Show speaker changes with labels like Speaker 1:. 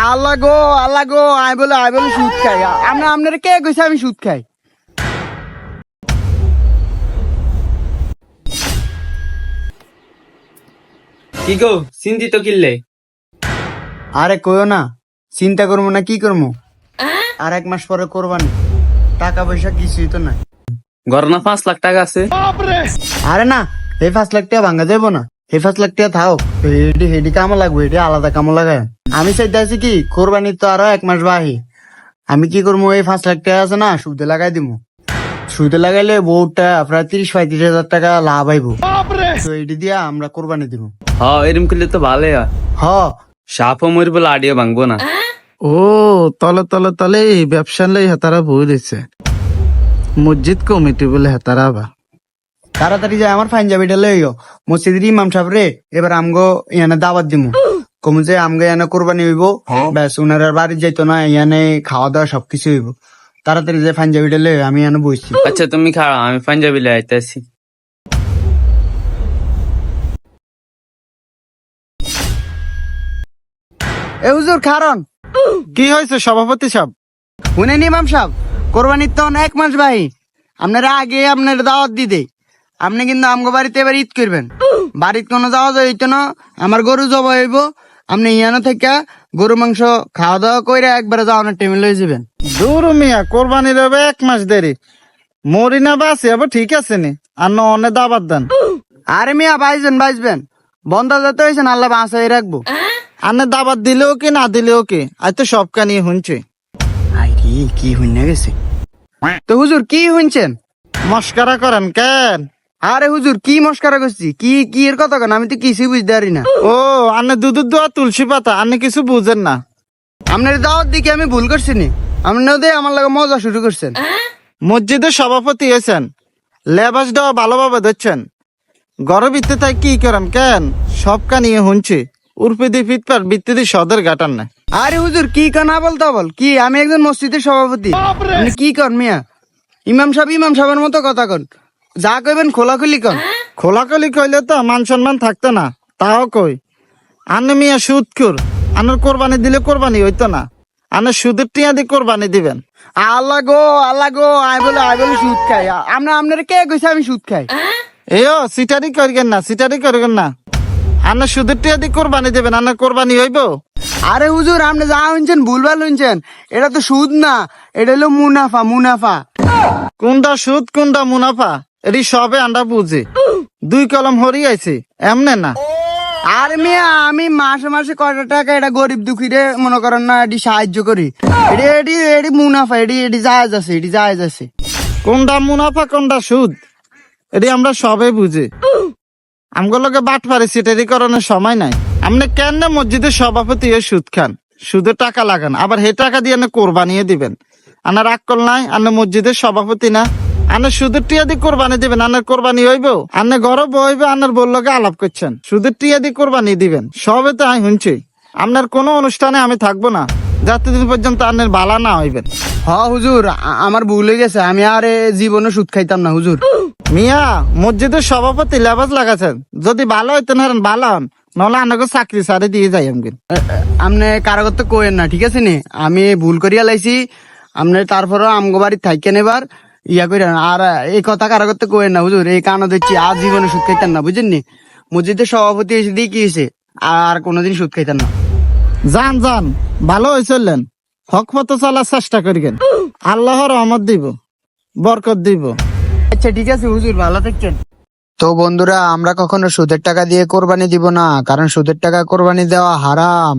Speaker 1: আল্লাহ গো I বলে সুদ খাই। আপনারা কে কইছে আমি সুদ খাই?
Speaker 2: কি গো চিন্তিত কিনলে?
Speaker 1: আরে কইও না, চিন্তা করবো না কি করবো, আর 1 মাস পরে কোরবানি, টাকা পয়সা কিছুই তো নাই।
Speaker 2: ঘর না 5 লাখ টাকা আছে?
Speaker 1: আরে না, এই 5 লাখ টাকা ভাঙ্গা যাবো না, এই 5 লাখ টাকা থাও, হেডি কামো লাগবে, এটি আলাদা কামো লাগায়। আমি চাইতেছি কি কোরবানি তো আরো 1 মাস বাহি, আমি কি করবো এই 5 লাখ টাকা আছে না সুদে লাগাই দিব। সুদে লাগাইলে বউটা প্রায় 30-35 হাজার টাকা লাভ আইব, তো এটি দিয়া আমরা কোরবানি দিব।
Speaker 2: এরম করলে তো ভালোই হয়।
Speaker 1: হ
Speaker 2: সাপও মরবো আডিও ভাঙবো না।
Speaker 3: ও তলে এই ব্যবসা লাই হেতারা বই দিছে, মসজিদ কমিটি বলে হেতারা আবার।
Speaker 1: তাড়াতাড়ি যায় আমার পাঞ্জাবিটা লইও, মসজিদের ইমাম সাহেব রে এবার আমগো ইয়ানে দাওয়াত দিমু, কমু যে আমগো ইয়ানে কোরবানি হইব, ব্যাস উনার আর বাড়ি যাইতো না, ইয়ানে খাওয়া দাওয়া সবকিছু হইব। তাড়াতাড়ি যে পাঞ্জাবিটা লই, আমি ইয়ানে বসছি।
Speaker 2: আচ্ছা তুমি খাও, আমি পাঞ্জাবি লে আইতাছি।
Speaker 1: এ হুজুর কারণ
Speaker 3: কি হয়েছে সভাপতি সাহেব?
Speaker 1: শুনেন ইমাম সাহেব, কোরবানির তো 1 মাস ভাই, আপনারা আগে আপনার দাওয়াত দিতে, আপনি কিন্তু আমগো বাড়িতে এবার ঈদ করবেন, বাড়িতে কোনো যাওয়া যাইতো না, আমার গরু জবা হইব, আপনি ইয়ানো থেকে গরু মাংস খাওয়া দাওয়া করে একবারে যাওয়ানোর টেবিল লয়ে যাবেন।
Speaker 3: দূর মিয়া, কোরবানির হবে 1 মাস দেরি, মরি না বাসি আবার ঠিক আছে নি, আর না অনে দাবাত দেন।
Speaker 1: আরে মিয়া বাইজবেন, বন্ধা যেতে হয়েছেন আল্লাহ বাঁচাই রাখবো।
Speaker 3: আনে দাবাত দিলেও কি না দিলেও কি, আজ তো সব কানিয়ে শুনছে।
Speaker 1: কি হইনা গেছে? তো হুজুর কি শুনছেন?
Speaker 3: মস্কারা করেন কেন?
Speaker 1: আরে হুজুর কি মস্কারা করছি, কি এর কথা কেন, আমি তো কিছুই বুঝতে পারি না।
Speaker 3: ও আনে দুধের দোয়া তুলসী পাতা, আনে কিছু বুঝেন না।
Speaker 1: আপনার দাওয়াত দিকে আমি ভুল করছি নি, আপনারা আমার লাগে মজা শুরু করছেন।
Speaker 3: মসজিদের সভাপতি হয়েছেন, লেবাস দেওয়া ভালোভাবে দিচ্ছেন, ঘরের ভিত্তি তাই কি করেন কেন? সব কানিয়ে শুনছে, উর্ফে দি ফিটপার ভিত্তি দি সদর গাটার না।
Speaker 1: আরে হুজুর কি কানা বলতে বল, কি আমি একজন মসজিদের সভাপতি, আপনি কি কর মিয়া? ইমাম সাহেবের মতো কথা কন, যা কইবেন খোলাখুলি কন।
Speaker 3: খোলাখলি কইলে তো মান সম্মান থাকতো না, তাও কই আনে মিয়া সুদ খুর, আনের কোরবানি দিলে কোরবানি হইতো না, আনে সুদের টিয়া দিয়ে কোরবানি দিবেন।
Speaker 1: আল্লাহ গো আই বলে সুদ খাই। আপনারা কে কইছে আমি সুদ খাই?
Speaker 3: এও সিটারি করবেন না, আনে সুদের টিয়া দিয়ে কোরবানি দিবেন, আনের কোরবানি হইব।
Speaker 1: আরে হুজুর আপনি যা শুনছেন ভুলভাল শুনছেন, এটা তো সুদ না, এটা হলো মুনাফা।
Speaker 3: কোনটা সুদ কোনটা মুনাফা এটি সবে আমরা বুঝি, 2 কলম হরি আইছে এমনে না।
Speaker 1: আরে মিয়া আমি মাসে কয়টা টাকা এটা গরিব দুঃখীরে মনে করেন না এটি সাহায্য করি, এটি মুনাফা, এটি জায়েজ আছে।
Speaker 3: কোনটা মুনাফা কোনটা সুদ এটি আমরা সবে বুঝি, আমগুলোকে বাট পারি সিটারি করানোর সময় নাই। আপনি কেন মসজিদের সভাপতি হয়ে সুদ খান, সুদের টাকা লাগান, আবার হে টাকা দিয়ে কোরবানিয়ে দিবেন। আনার আক্কল নাই, আনে মসজিদের সভাপতি না, আনে সুদের টিয়া দিয়ে কোরবানি দিবেন, আনের কোরবানি হইব, আনে গরব হইবে, আনের বললোকে আলাপ করছেন সুদের টিয়া দিয়ে কোরবানি দিবেন। সবে তো আমি শুনছি, আপনার কোনো অনুষ্ঠানে আমি থাকবো না যতদিন পর্যন্ত আনের বালা না হইবেন।
Speaker 1: হুজুর আমার ভুল হয়ে গেছে, আমি আর জীবনে সুদ খাইতাম না হুজুর।
Speaker 3: মিয়া মসজিদের সভাপতি লেবাস লাগাছেন, যদি ভালো হইতেন হারেন ভালো হন, নহলে আনাকে চাকরি সারি দিয়ে যাই আমি।
Speaker 1: আপনি কারাগর তো কোয়েন না, ঠিক আছে নি, আমি ভুল করিয়া লাইছি, আপনি তারপরে আমগো বাড়ি থাকেন এবার ইয়া করেন, আর এই কথা কারাগর তো কোয়েন না হুজুর, এই কারণে দেখছি আর জীবনে সুদ খাইতেন না, বুঝেন নি? মসজিদের সভাপতি এসে দিয়ে কি হয়েছে, আর কোনোদিন সুদ খাইতেন না।
Speaker 3: যান ভালো হয়েছিলেন, হক মতো চলার চেষ্টা করিবেন, আল্লাহর রহমত দিব, বরকত দিব।
Speaker 1: আচ্ছা ঠিক আছে হুজুর, ভালো থাকছেন। তো বন্ধুরা, আমরা কখনো সুদের টাকা দিয়ে কোরবানি দিব না, কারণ সুদের টাকা কোরবানি দেওয়া হারাম।